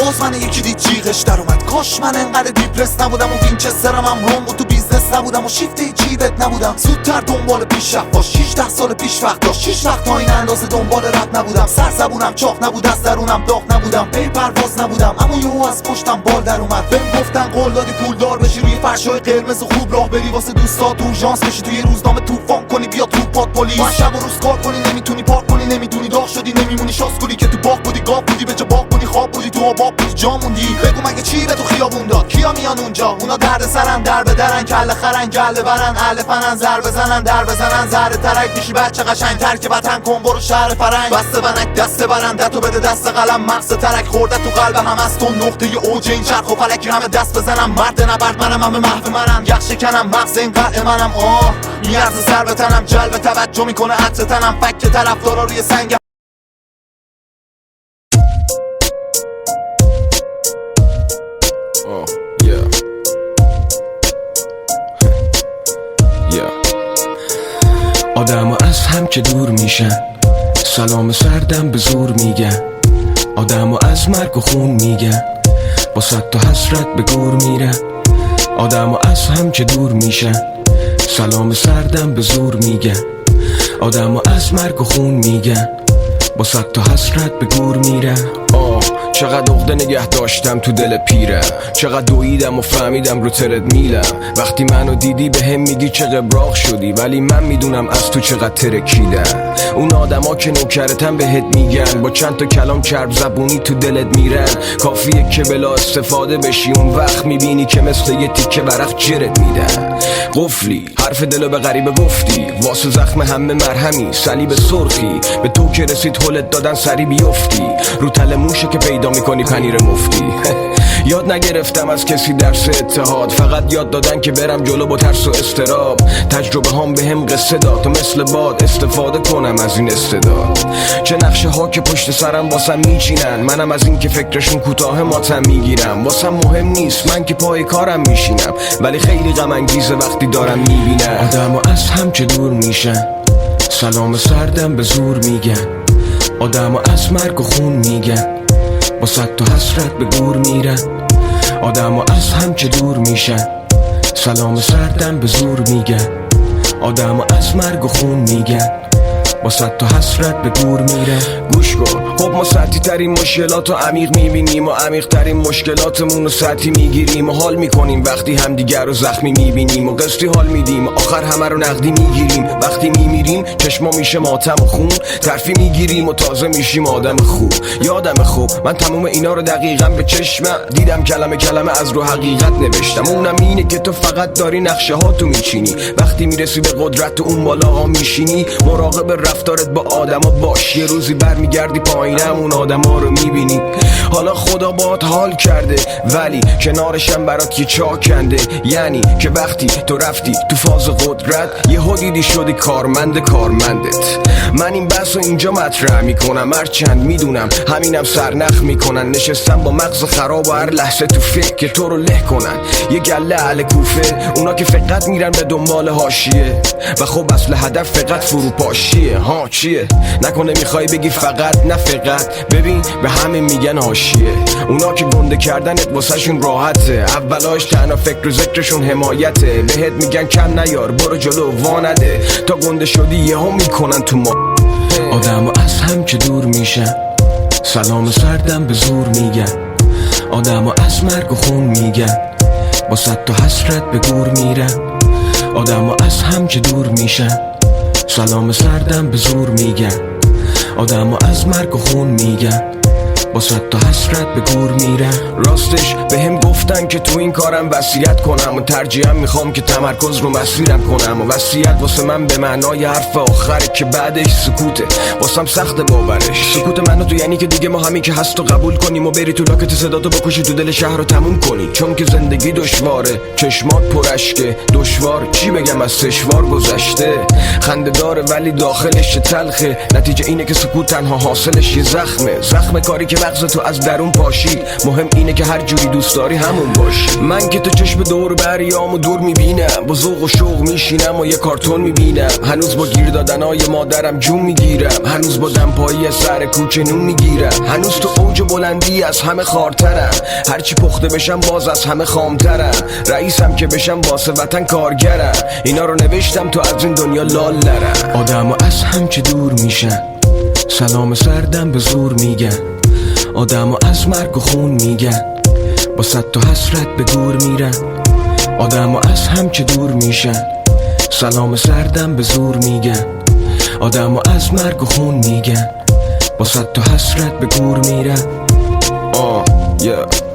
باز من یکی دید جیغش در اومد. کاش من انقدر دیپرس نبودم و وینچسترم هم روم و تو بیزنس نبودم و شیفت جیبت نبودم. زودتر دنبال پیشرفت باش، 16 سال پیش وقت داشت. 6 وقت تا این اندازه دنبال رد نبودم. سر زبونم چاق نبود، از درونم داغ نبودم. پی پرواز نبودم اما یهو از پشتم بال در اومد. بهم گفتن قول دادی پولدار بشی، روی فرشای قرمز و خوب راه بری، واسه دوستات اورژانس بشی، توی روزنامه طوفان کنی، بیا تو پات پلیس. با شب و روز کار کنی، نمیتونی پارک کنی، نمیدونی داغ شدی، نمیمونی شاسکولی که تو باغ بودی، گاو بودی، به جا باغ بودی، خواب بودی، تو آباب بودی، جا موندی. بگو مگه چی به تو خیابون داد؟ کیا میان اونجا؟ اونا درد سرن، در به درن، کله خرن، گله برن، اهل فنن، زر بزنن، در بزنن، ذره ترک میشی بچه قشنگ. ترک وطن کن برو شهر فرنگ. بسته بنک دسته برندتو بده دست قلم، مغز ترک خورده تو قلب هم از تو. نقطه اوج این چرخ و فلک همه دست بزنم. مرد نبرد منم، همه محو منم، یخ شکنم، مغز این قلع منم. میارزه سر به تنم، جلب توجه میکنه عطر تنم، فک طرفدارا روی سنگ. آدم از هم که دور میشن، سلام سردم به زور میگن. آدم از مرگ و خون میگن، با صد تا حسرت به گور میرن. آدم از هم که دور میشن، سلام سردم به زور میگن. آدم از مرگ و خون میگن، با صد تا حسرت به گور میرن. چقدر عقده نگه داشتم تو دل پیرم، چقدر دویدم و فهمیدم رو ترد میلم. وقتی منو دیدی به هم میگی چه قبراق شدی، ولی من میدونم از تو چقدر ترکیدم. اون آدما که نوکرتن بهت میگن، با چند تا کلام چرب زبونی تو دلت میرن. کافیه که بلا استفاده بشی، اون وقت میبینی که مثل یه تیکه ورق جرت میدن. قفلی حرف دلو به غریبه گفتی، واسه زخم همه مرهمی، صلیب سرخی. به تو که رسید هلت دادن سری بیفتی، رو تل موشه که پیدا میکنی پنیر مفتی. یاد نگرفتم از کسی درس اتحاد، فقط یاد دادن که برم جلو با ترس و استراب. تجربه هم به هم قصه داد تا مثل باد استفاده کنم از این استعداد. چه نقشه ها که پشت سرم واسم میچینن، منم از این که فکرشون کوتاه ماتم میگیرم. واسم مهم نیست من که پای کارم میشینم، ولی خیلی غم انگیزه وقتی دارم میبینم. آدم از هم که دور میشن، سلام سردم به زور میگن. آدم از مرگ و خون میگن، با صد تا حسرت به گور میرن. آدم از هم که دور میشن، سلام سردم به زور میگن. آدم از مرگ و خون میگن، با صد تا حسرت به گور میره. گوش کن، خب ما سطحی ترین مشکلات رو عمیق میبینیم و عمیق ترین مشکلاتمون رو سطحی میگیریم و حال میکنیم وقتی همدیگر رو زخمی میبینیم و قسطی حال میدیم و آخر همه رو نقدی میگیریم. وقتی میمیریم چشما میشه ماتم و خون، ترفی میگیریم و تازه میشیم آدم خوب. یادم خوب من تموم اینا رو دقیقاً به چشمم دیدم، کلمه کلمه از رو حقیقت نوشتم. اونم اینه که تو فقط داری نقشه ها تو میچینی، وقتی میرسی به قدرت اون بالا میشینی. مراقب رفتارت با آدما باش، یه روزی برمیگردی پایینم اون آدما رو میبینی. حالا خدا باهات حال کرده ولی کنارشم برات یه چاه کنده. یعنی که وقتی تو رفتی تو فاز قدرت یهو دیدی شدی کارمندت. من این بحث رو اینجا مطرح میکنم، هرچند میدونم همینم سرنخ میکنن. نشستم با مغز خراب و هر لحظه تو فکر که تو رو له کنن. یه گله اهل کوفه، اونا که فقط میرن به دنبال حاشیه و خب اصل هدف فقط فروپاشیه. ها چیه؟ نکنه میخوای بگی فقط؟ نه فقط، ببین به همه میگن حاشیه. اونا که گنده کردنت واسه شون راحته، اولاش تنها فکر و ذکرشون حمایته. بهت میگن کم نیار برو جلو وانده، تا گنده شدی یهو میکنن تو ما. آدم از هم که دور میشن، سلام سردم به زور میگن. آدم از مرگ و خون میگن، با صد تا حسرت به گور میرن. آدم از هم که دور میشن، سلام سردم به زور میگن. آدم از مرگ و خون میگن، با صد تا حسرت به گور میرن. راستش به هم گفتن که تو این کارم وصیت کنم و ترجیحاً میخوام که تمرکز رو مسیرم کنم. و وصیت واسه من به معنای حرف آخره که بعدش سکوته، واسم سخت باورش. سکوت منو تو یعنی که دیگه ما همین که هست و قبول کنیم و بری تو لاکت صداتو بکشی تو دل شهر رو تموم کنی. چون که زندگی دشواره، چشمات پرشکه، دشوار چی بگم از سشوار گذشته. خنده داره ولی داخلش تلخه، نتیجه اینه که سکوت تنها حاصلش یه زخمه. زخم کاری که مغز تو از درون پاشید. مهم اینه که هر جوری دوست داری همون باشی. من که تو چشم دور بریامو دور میبینم، با ذوق و شوق میشینم و یه کارتون میبینم. هنوز با گیر دادنای مادرم جون میگیرم، هنوز با دمپایی سر کوچه نون میگیرم. هنوز تو اوج بلندی از همه خارترم، هرچی پخته بشم باز از همه خامترم. رئیسم که بشم واسه وطن کارگرم، اینا رو نوشتم تو از این دنیا لال نرم. آدمو از هم که دور میشن، سلام سردم به زور میگن. آدمو از مرگ و خون میگن، با صد تا حسرت به گور میرن. آدمو از هم که دور میشن، سلام سردم به زور میگن. آدمو از مرگ و خون میگن، با صد تا حسرت به گور میرن. yeah